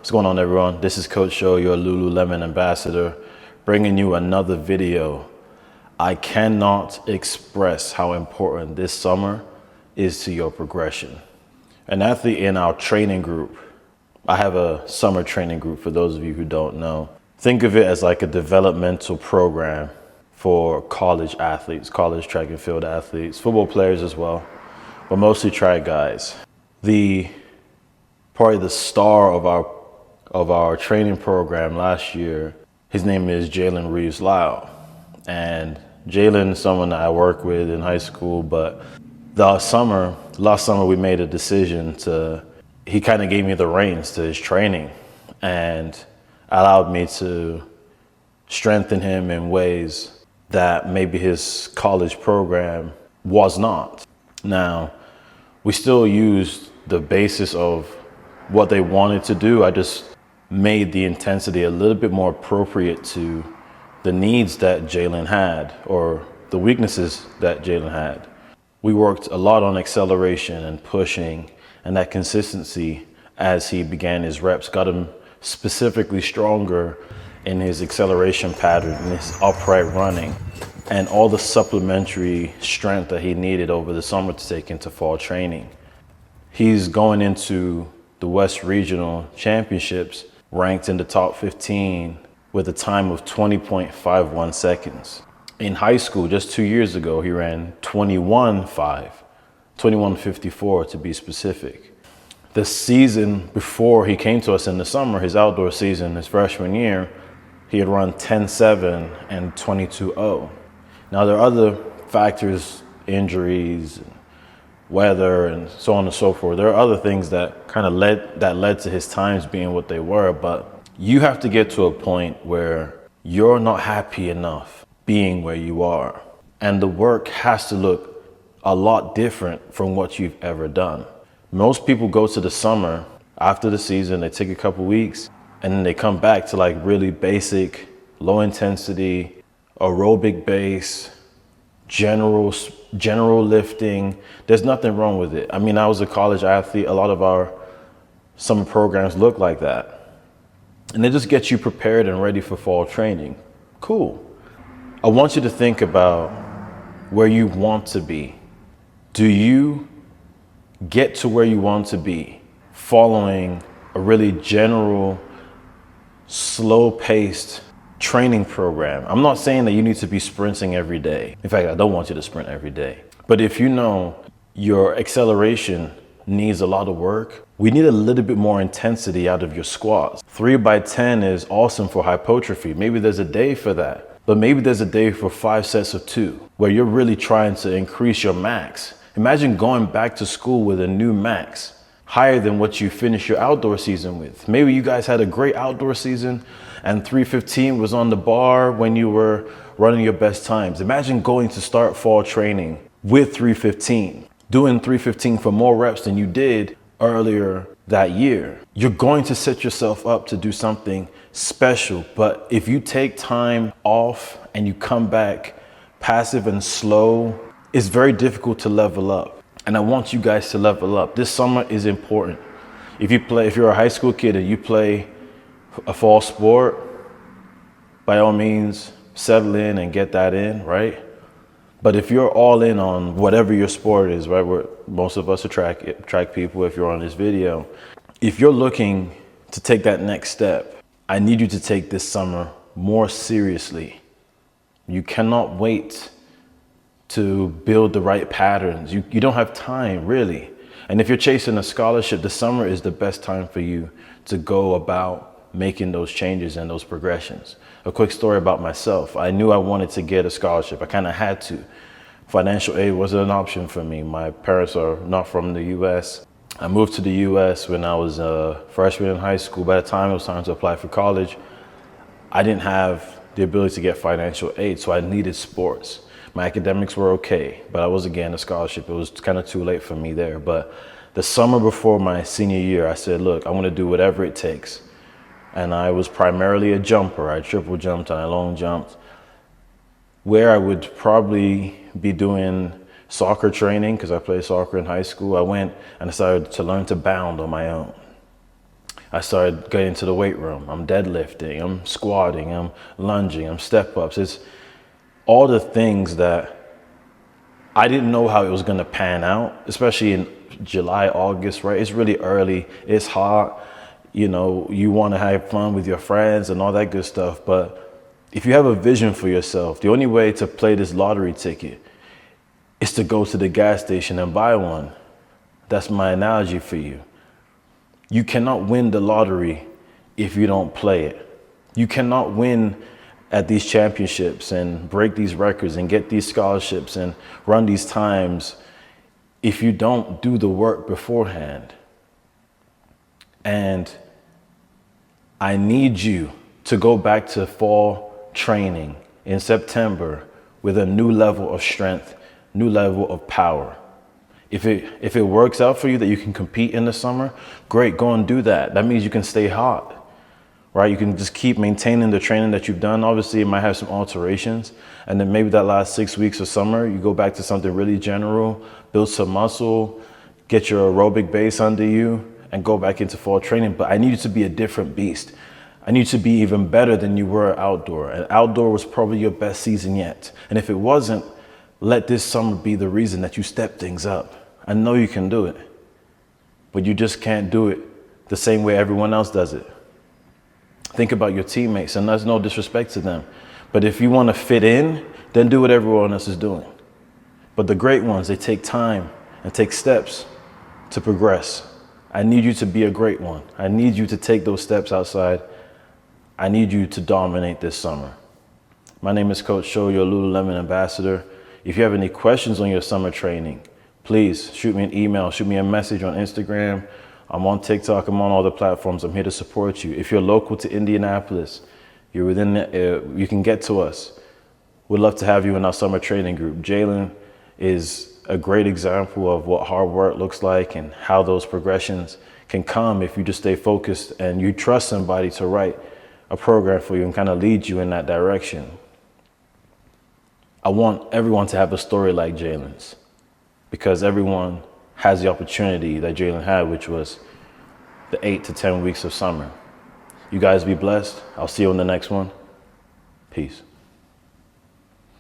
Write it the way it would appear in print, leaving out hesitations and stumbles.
What's going on, everyone? This is Coach Show, your Lululemon ambassador, bringing you another video. I cannot express how important this summer is to your progression. An athlete in our training group, I have a summer training group for those of you who don't know. Think of it as like a developmental program for college athletes, college track and field athletes, football players as well, but mostly track guys. Probably the star of our training program last year, his name is Jaylen Reeves. And Jaylen is someone that I worked with in high school, but last summer we made a decision he kind of gave me the reins to his training and allowed me to strengthen him in ways that maybe his college program was not. Now, we still used the basis of what they wanted to do. I just made the intensity a little bit more appropriate to the needs that Jaylen had or the weaknesses that Jaylen had. We worked a lot on acceleration and pushing and that consistency as he began his reps, got him specifically stronger in his acceleration pattern, in his upright running, and all the supplementary strength that he needed over the summer to take into fall training. He's going into the West Regional Championships ranked in the top 15 with a time of 20.51 seconds. In high school, just 2 years ago, he ran 21.54 to be specific. The season before he came to us in the summer, his outdoor season, his freshman year, he had run 10.7 and 22.0. Now there are other factors, injuries, weather, and so on and so forth. There are other things that led to his times being what they were, but you have to get to a point where you're not happy enough being where you are. And the work has to look a lot different from what you've ever done. Most people go to the summer after the season, they take a couple weeks, and then they come back to like really basic, low intensity, aerobic base, general lifting. There's nothing wrong with it. I mean, I was a college athlete. A lot of our summer programs look like that. And they just get you prepared and ready for fall training. Cool. I want you to think about where you want to be. Do you get to where you want to be following a really general, slow-paced training program? I'm not saying that you need to be sprinting every day. In fact, I don't want you to sprint every day. But if you know your acceleration needs a lot of work, we need a little bit more intensity out of your squats. 3x10 is awesome for hypertrophy. Maybe there's a day for that. But maybe there's a day for 5 sets of 2 where you're really trying to increase your max. Imagine going back to school with a new max higher than what you finished your outdoor season with. Maybe you guys had a great outdoor season and 3:15 was on the bar when you were running your best times. Imagine going to start fall training with 3:15, doing 3:15 for more reps than you did earlier that year. You're going to set yourself up to do something special, but if you take time off and you come back passive and slow, it's very difficult to level up. And I want you guys to level up. This summer is important. If you're a high school kid and you play a fall sport, by all means, settle in and get that in, right? But if you're all in on whatever your sport is, right? Most of us are track people if you're on this video. If you're looking to take that next step, I need you to take this summer more seriously. You cannot wait to build the right patterns. You don't have time, really. And if you're chasing a scholarship, the summer is the best time for you to go about making those changes and those progressions. A quick story about myself. I knew I wanted to get a scholarship. I kind of had to. Financial aid wasn't an option for me. My parents are not from the US. I moved to the US when I was a freshman in high school. By the time it was time to apply for college, I didn't have the ability to get financial aid, so I needed sports. My academics were okay, but I was again a scholarship. It was kind of too late for me there. But the summer before my senior year, I said, look, I want to do whatever it takes. And I was primarily a jumper. I triple jumped and I long jumped. Where I would probably be doing soccer training, because I played soccer in high school, I went and I started to learn to bound on my own. I started getting to the weight room. I'm deadlifting, I'm squatting, I'm lunging, I'm step ups. It's all the things that I didn't know how it was gonna pan out, especially in July, August, right? It's really early, it's hot, you know, you wanna have fun with your friends and all that good stuff. But if you have a vision for yourself, the only way to play this lottery ticket is to go to the gas station and buy one. That's my analogy for you. You cannot win the lottery if you don't play it. You cannot win at these championships and break these records and get these scholarships and run these times if you don't do the work beforehand. And I need you to go back to fall training in September with a new level of strength, new level of power. If it works out for you that you can compete in the summer, great, go and do that. That means you can stay hot, right? You can just keep maintaining the training that you've done. Obviously, it might have some alterations. And then maybe that last 6 weeks of summer, you go back to something really general, build some muscle, get your aerobic base under you, and go back into fall training. But I need you to be a different beast. I need you to be even better than you were outdoor. And outdoor was probably your best season yet. And if it wasn't, let this summer be the reason that you step things up. I know you can do it, but you just can't do it the same way everyone else does it. Think about your teammates, and that's no disrespect to them. But if you want to fit in, then do what everyone else is doing. But the great ones, they take time and take steps to progress. I need you to be a great one. I need you to take those steps outside. I need you to dominate this summer. My name is Coach Show, your Lululemon ambassador. If you have any questions on your summer training, please shoot me an email, shoot me a message on Instagram. I'm on TikTok, I'm on all the platforms. I'm here to support you. If you're local to Indianapolis, you're within you can get to us. We'd love to have you in our summer training group. Jaylen is a great example of what hard work looks like and how those progressions can come if you just stay focused and you trust somebody to write a program for you and kind of lead you in that direction. I want everyone to have a story like Jaylen's, because everyone has the opportunity that Jaylen had, which was the 8 to 10 weeks of summer. You guys be blessed. I'll see you on the next one. Peace.